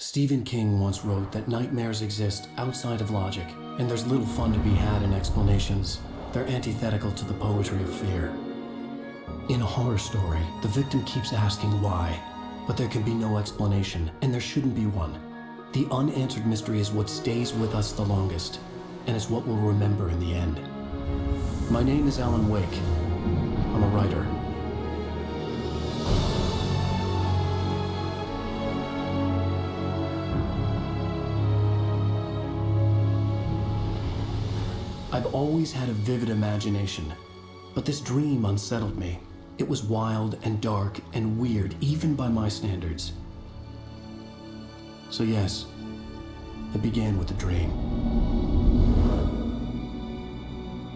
Stephen King once wrote that nightmares exist outside of logic, and there's little fun to be had in explanations. They're antithetical to the poetry of fear. In a horror story, the victim keeps asking why, but there can be no explanation, and there shouldn't be one. The unanswered mystery is what stays with us the longest, and is what we'll remember in the end. My name is Alan Wake. I'm a writer. I've always had a vivid imagination, but this dream unsettled me. It was wild and dark and weird, even by my standards. So yes, it began with a dream.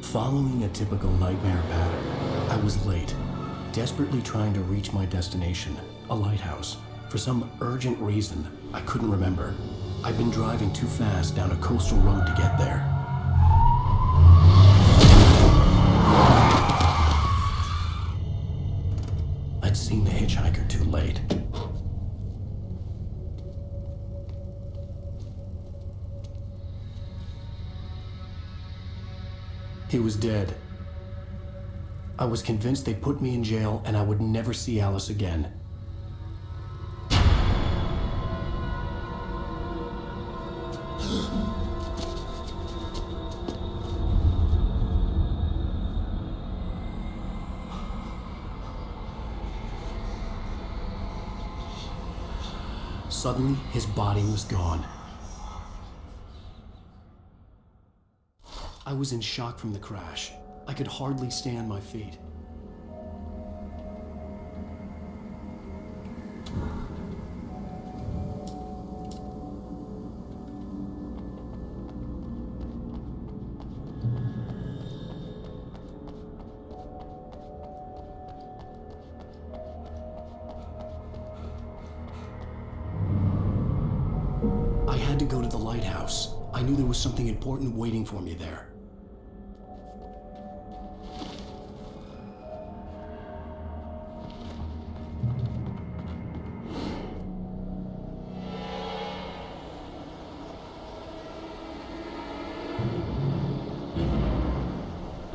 Following a typical nightmare pattern, I was late, desperately trying to reach my destination, a lighthouse. For some urgent reason, I couldn't remember. I'd been driving too fast down a coastal road to get there. I'd seen the hitchhiker too late. He was dead. I was convinced they put me in jail and I would never see Alice again. Suddenly, his body was gone. I was in shock from the crash. I could hardly stay on my feet. I had to go to the lighthouse. I knew there was something important waiting for me there.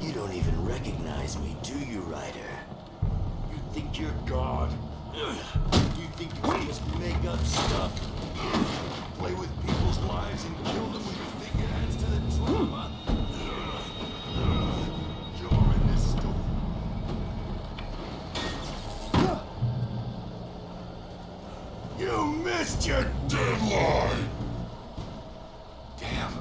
You don't even recognize me, do you, Ryder? You think you're God? You think you can just make up stuff? Play with people's lives and kill them when you think it adds to the drama? You're in this story. You missed your deadline! Damn.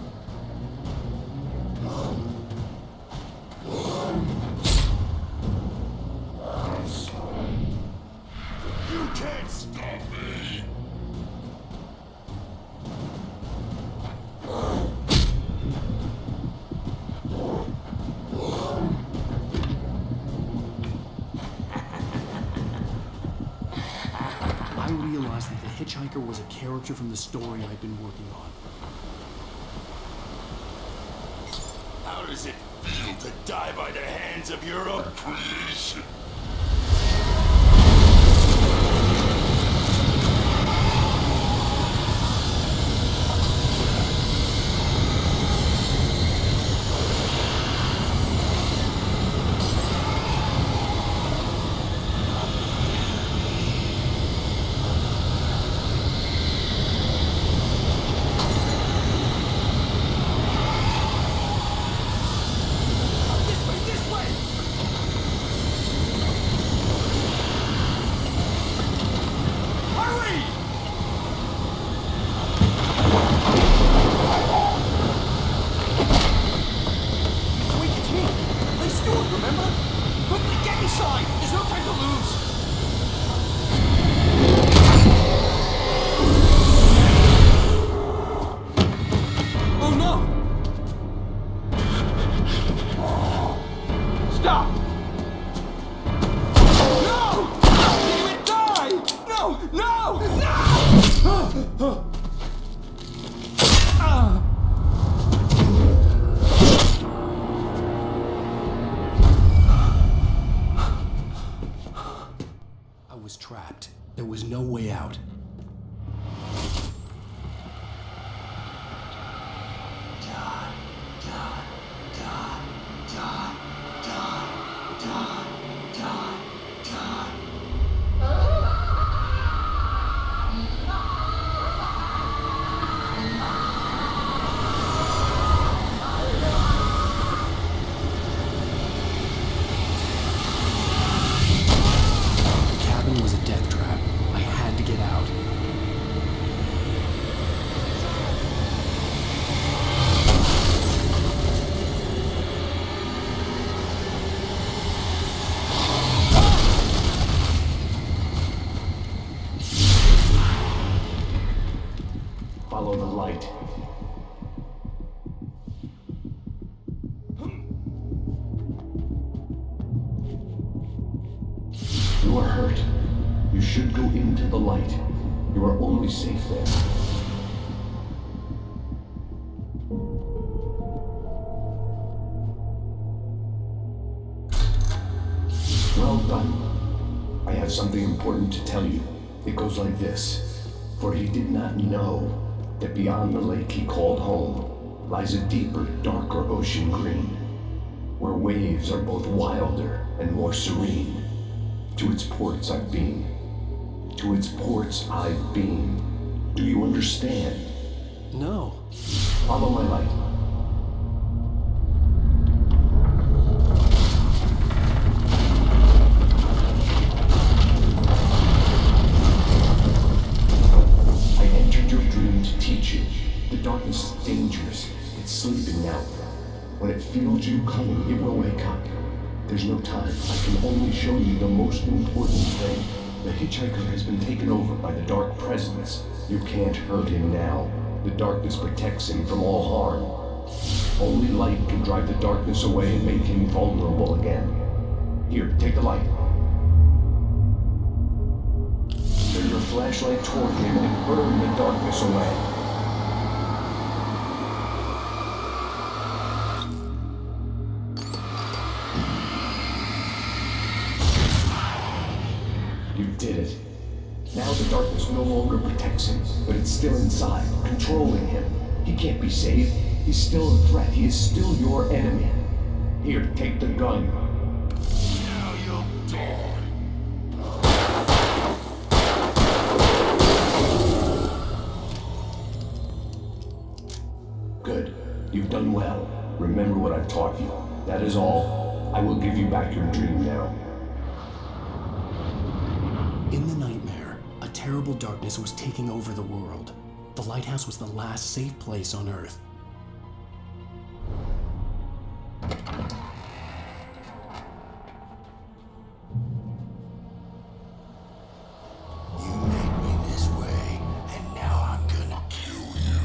You can't stop me! I realized that the hitchhiker was a character from the story I'd been working on. How does it feel to die by the hands of your own creation? I was trapped. There was no way out. You are hurt. You should go into the light. You are only safe there. Well done. I have something important to tell you. It goes like this. For he did not know that beyond the lake he called home lies a deeper, darker ocean green, where waves are both wilder and more serene. To its ports I've been. To its ports I've been. Do you understand? No. Follow my light. I entered your dream to teach you. The darkness is dangerous. It's sleeping now. When it feels you coming, it will wake up. There's no time. I can only show you the most important thing. The hitchhiker has been taken over by the dark presence. You can't hurt him now. The darkness protects him from all harm. Only light can drive the darkness away and make him vulnerable again. Here, take the light. Turn your flashlight toward him and burn the darkness away. You did it. Now the darkness no longer protects him, but it's still inside, controlling him. He can't be saved. He's still a threat. He is still your enemy. Here, take the gun. Now you'll die. Good. You've done well. Remember what I've taught you. That is all. I will give you back your dream now. In the nightmare, a terrible darkness was taking over the world. The lighthouse was the last safe place on Earth. You made me this way, and now I'm gonna kill you.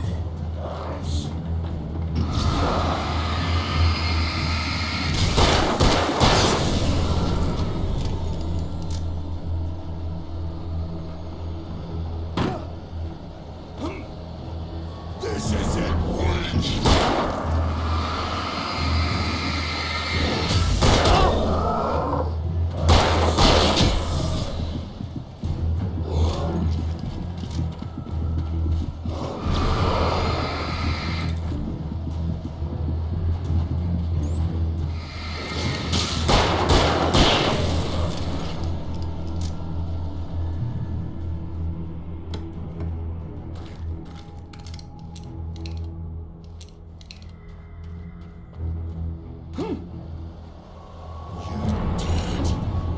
This isn't witch.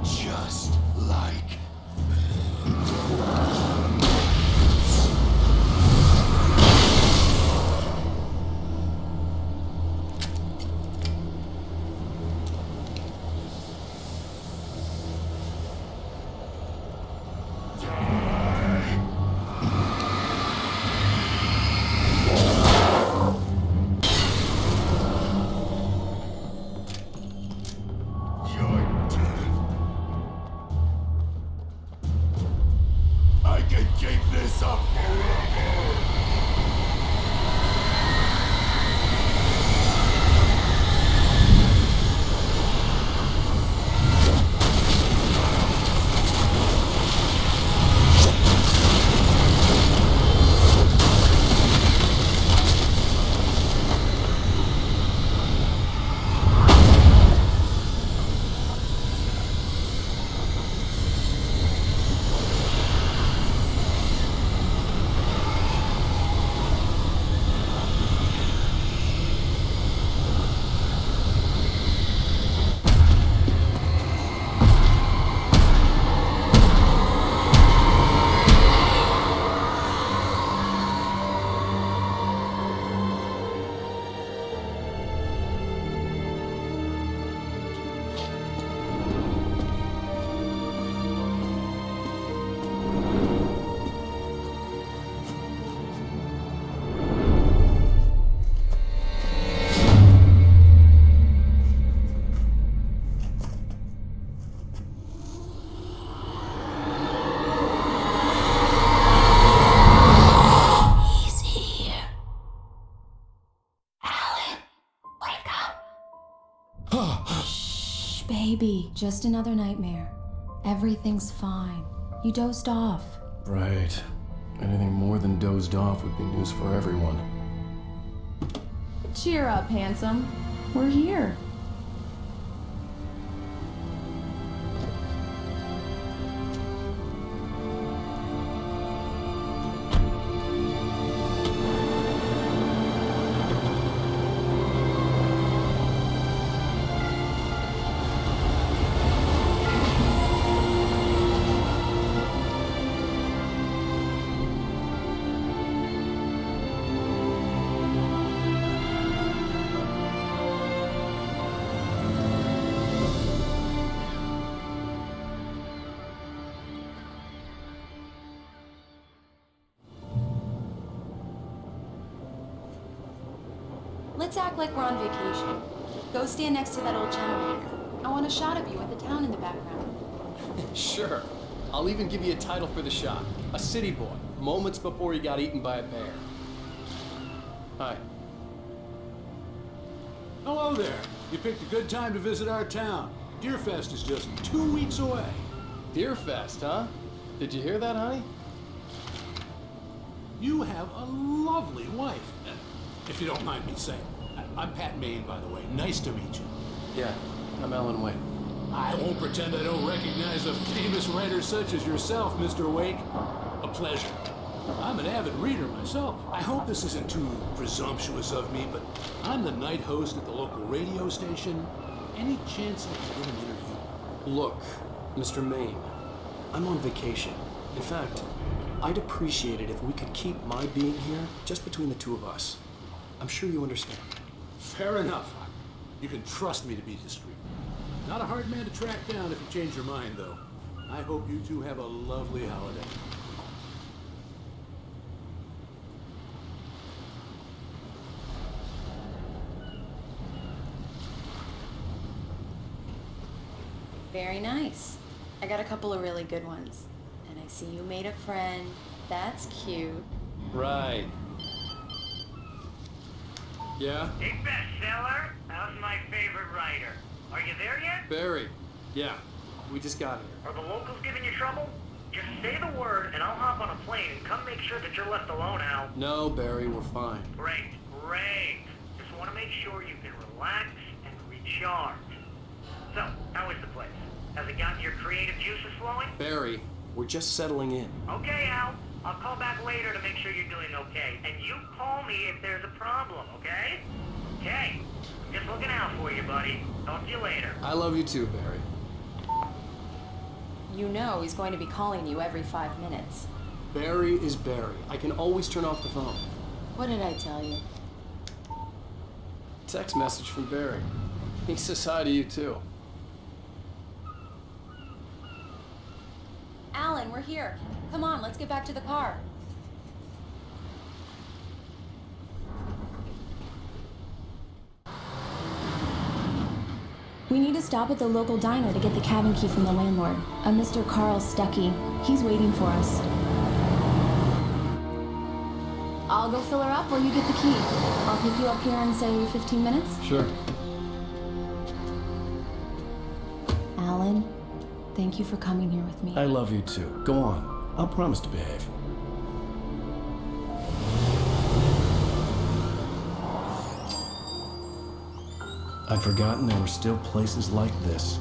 Just like you're dead. I can keep this up forever. Baby, just another nightmare. Everything's fine. You dozed off. Right. Anything more than dozed off would be news for everyone. Cheer up, handsome. We're here. Let's act like we're on vacation. Go stand next to that old gentleman there. I want a shot of you with the town in the background. Sure. I'll even give you a title for the shot. A city boy, moments before he got eaten by a bear. Hi. Hello there. You picked a good time to visit our town. Deerfest is just 2 weeks away. Deerfest, huh? Did you hear that, honey? You have a lovely wife. If you don't mind me saying. I'm Pat Maine, by the way. Nice to meet you. Yeah, I'm Alan Wake. I won't pretend I don't recognize a famous writer such as yourself, Mr. Wake. A pleasure. I'm an avid reader myself. I hope this isn't too presumptuous of me, but I'm the night host at the local radio station. Any chance I can get an interview? Look, Mr. Maine, I'm on vacation. In fact, I'd appreciate it if we could keep my being here just between the two of us. I'm sure you understand. Fair enough. You can trust me to be discreet. Not a hard man to track down if you change your mind, though. I hope you two have a lovely holiday. Very nice. I got a couple of really good ones. And I see you made a friend. That's cute. Right. Yeah? Hey, bestseller. How's my favorite writer? Are you there yet? Barry. Yeah, we just got here. Are the locals giving you trouble? Just say the word and I'll hop on a plane and come make sure that you're left alone, Al. No, Barry, we're fine. Great, great. Just want to make sure you can relax and recharge. So, how is the place? Has it gotten your creative juices flowing? Barry, we're just settling in. Okay, Al. I'll call back later to make sure you're doing okay. And you call me if there's a problem, okay? Okay. I'm just looking out for you, buddy. Talk to you later. I love you too, Barry. You know he's going to be calling you every 5 minutes. Barry is Barry. I can always turn off the phone. What did I tell you? Text message from Barry. He says hi to you too. Alan, we're here. Come on, let's get back to the car. We need to stop at the local diner to get the cabin key from the landlord, a Mr. Carl Stuckey. He's waiting for us. I'll go fill her up while you get the key. I'll pick you up here in, say, 15 minutes. Sure. Alan, thank you for coming here with me. I love you too. Go on. I'll promise to behave. I'd forgotten there were still places like this.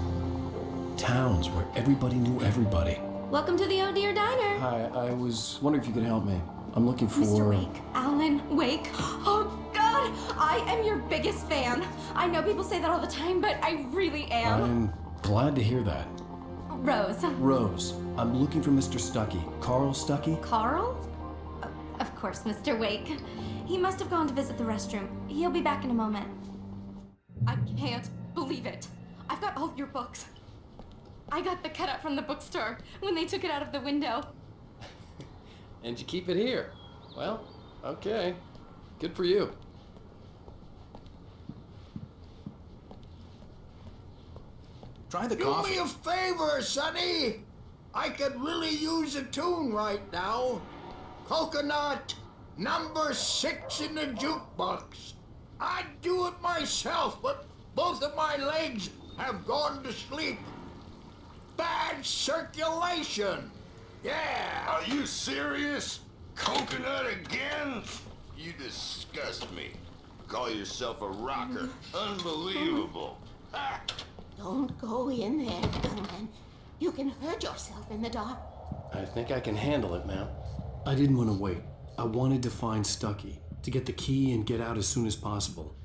Towns where everybody knew everybody. Welcome to the Oh Dear Diner. Hi, I was wondering if you could help me. I'm looking for... Mr. Wake. Alan Wake. Oh, God! I am your biggest fan. I know people say that all the time, but I really am. I'm glad to hear that. Rose. Rose, I'm looking for Mr. Stuckey. Carl Stuckey? Carl? Of course, Mr. Wake. He must have gone to visit the restroom. He'll be back in a moment. I can't believe it. I've got all your books. I got the cutout from the bookstore when they took it out of the window. And you keep it here. Well, okay. Good for you. Try the Do coffee. me a favor, Sonny. I could really use a tune right now. Coconut, number 6 in the jukebox. I'd do it myself, but both of my legs have gone to sleep. Bad circulation. Yeah. Are you serious? Coconut again? You disgust me. Call yourself a rocker. Unbelievable. Ah. Don't go in there, young man. You can hurt yourself in the dark. I think I can handle it, ma'am. I didn't want to wait. I wanted to find Stucky, to get the key and get out as soon as possible.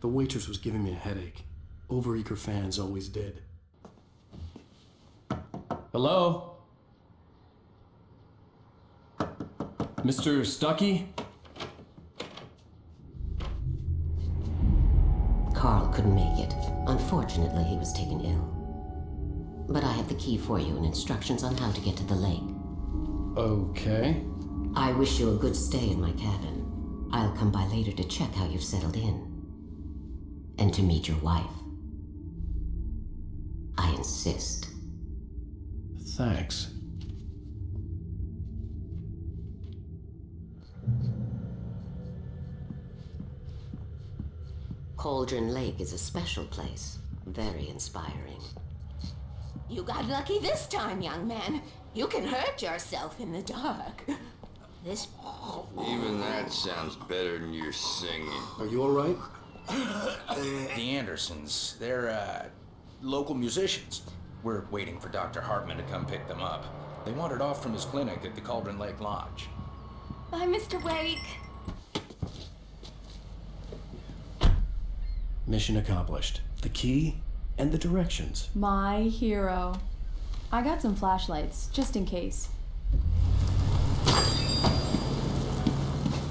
The waitress was giving me a headache. Overeager fans always did. Hello? Mr. Stucky? Carl couldn't make it. Unfortunately, he was taken ill. But I have the key for you and instructions on how to get to the lake. Okay. I wish you a good stay in my cabin. I'll come by later to check how you've settled in. And to meet your wife. I insist. Thanks. Cauldron Lake is a special place. Very inspiring. You got lucky this time, young man. You can hurt yourself in the dark. This... Even that sounds better than your singing. Are you all right? The Andersons, they're, local musicians. We're waiting for Dr. Hartman to come pick them up. They wandered off from his clinic at the Cauldron Lake Lodge. Bye, Mr. Wake. Mission accomplished. The key and the directions. My hero. I got some flashlights, just in case.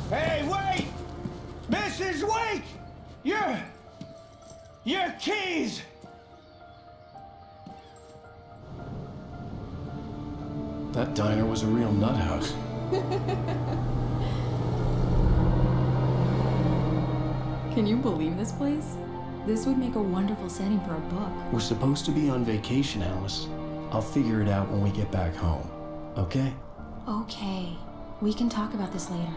Hey, wait! Mrs. Wake! Your keys! That diner was a real nut house. Can you believe this place? This would make a wonderful setting for a book. We're supposed to be on vacation, Alice. I'll figure it out when we get back home. Okay? Okay. We can talk about this later.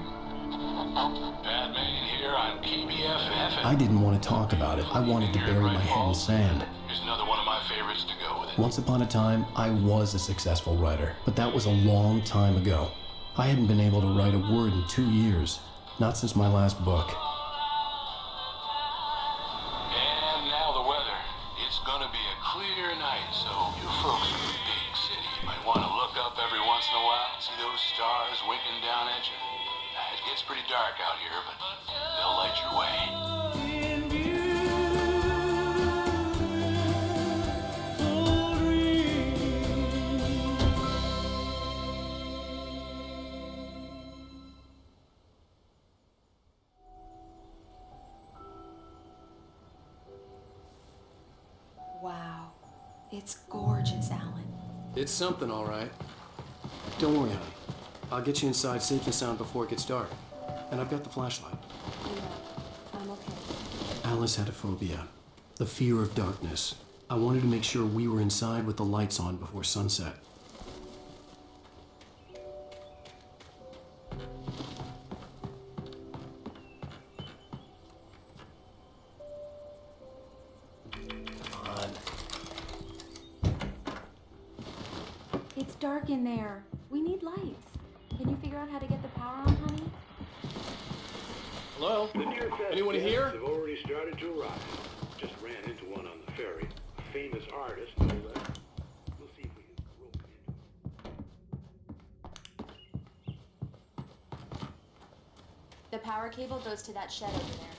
Batman here on KBFF. I didn't want to talk about it. I wanted to bury my head in sand. Here's another one of my favorites to go with it. Once upon a time, I was a successful writer, but that was a long time ago. I hadn't been able to write a word in 2 years. Not since my last book. And now the weather. It's gonna be a clear night, so you folks in the big city might want to look up every once in a while, see those stars winking down at you. It gets pretty dark out here, but they'll light your way. Wow. It's gorgeous, Alan. It's something, all right. Don't worry, honey. I'll get you inside safe and sound before it gets dark. And I've got the flashlight. I'm okay. Alice had a phobia. The fear of darkness. I wanted to make sure we were inside with the lights on before sunset. It's dark in there. We need lights. Can you figure out how to get the power on, honey? Hello? The Deerfest Anyone guests here? have already started to arrive. Just ran into one on the ferry. A famous artist, no less. We'll see if we can rope him into it. The power cable goes to that shed over there.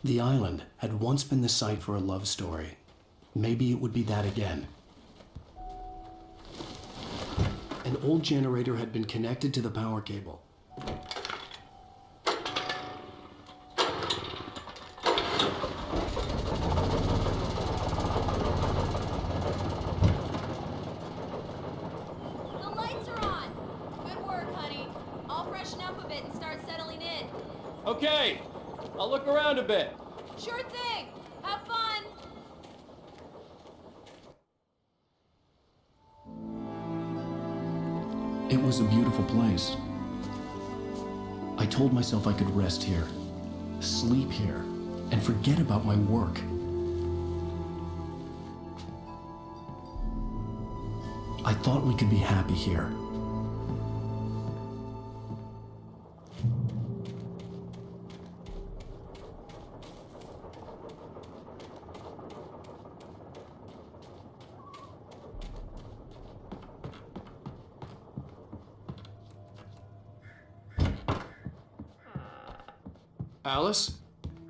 The island had once been the site for a love story. Maybe it would be that again. An old generator had been connected to the power cable. The lights are on! Good work, honey. I'll freshen up a bit and start settling in. Okay. I'll look around a bit. Sure thing! Have fun! It was a beautiful place. I told myself I could rest here, sleep here, and forget about my work. I thought we could be happy here. Alice?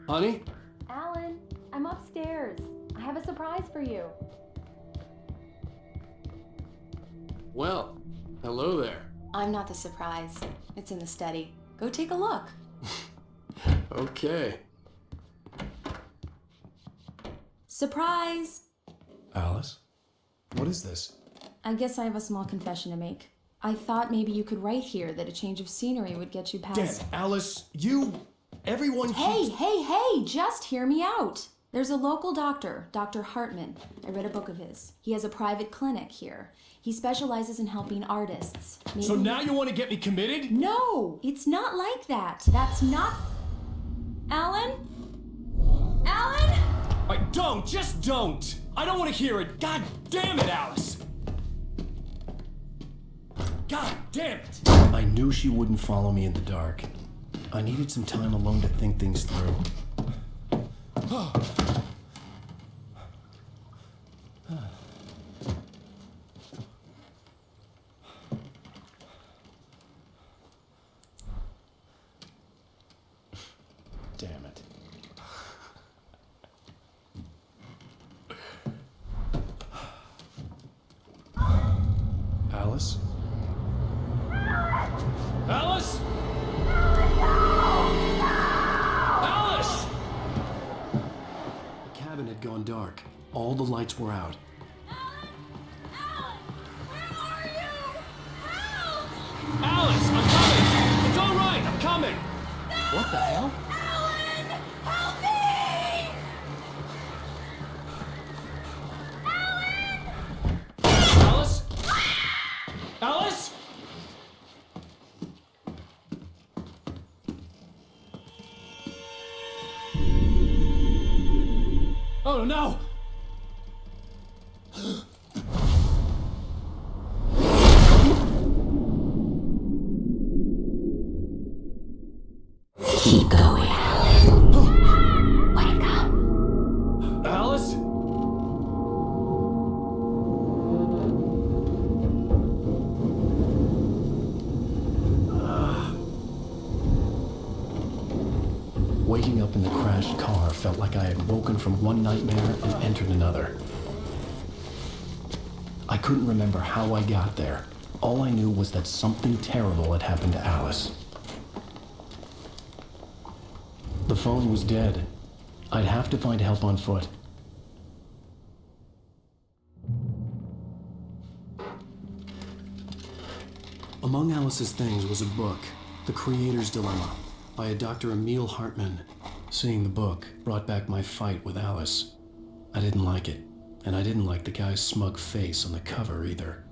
Honey? Alan, I'm upstairs. I have a surprise for you. Well, hello there. I'm not the surprise. It's in the study. Go take a look. Okay. Surprise! Alice? What is this? I guess I have a small confession to make. I thought maybe you could write here that a change of scenery would get you past... Damn, Alice, everyone Hey, hey, just hear me out. There's a local doctor, Dr. Hartman. I read a book of his. He has a private clinic here. He specializes in helping artists. So now you want to get me committed? No, it's not like that. That's not... Alan? Alan? Just don't! I don't want to hear it! God damn it, Alice! God damn it! I knew she wouldn't follow me in the dark. I needed some time alone to think things through. Damn it. Alice? Alice? Alice! The cabin had gone dark. All the lights were out. Alice, I'm coming! It's all right, I'm coming! What the hell? Alice? Alice? Oh no! Keep going. Wake up. Alice? Waking up in the crashed car felt like I had woken from one nightmare and entered another. I couldn't remember how I got there. All I knew was that something terrible had happened to Alice. The phone was dead. I'd have to find help on foot. Among Alice's things was a book, The Creator's Dilemma, by a Dr. Emil Hartman. Seeing the book brought back my fight with Alice. I didn't like it, and I didn't like the guy's smug face on the cover either.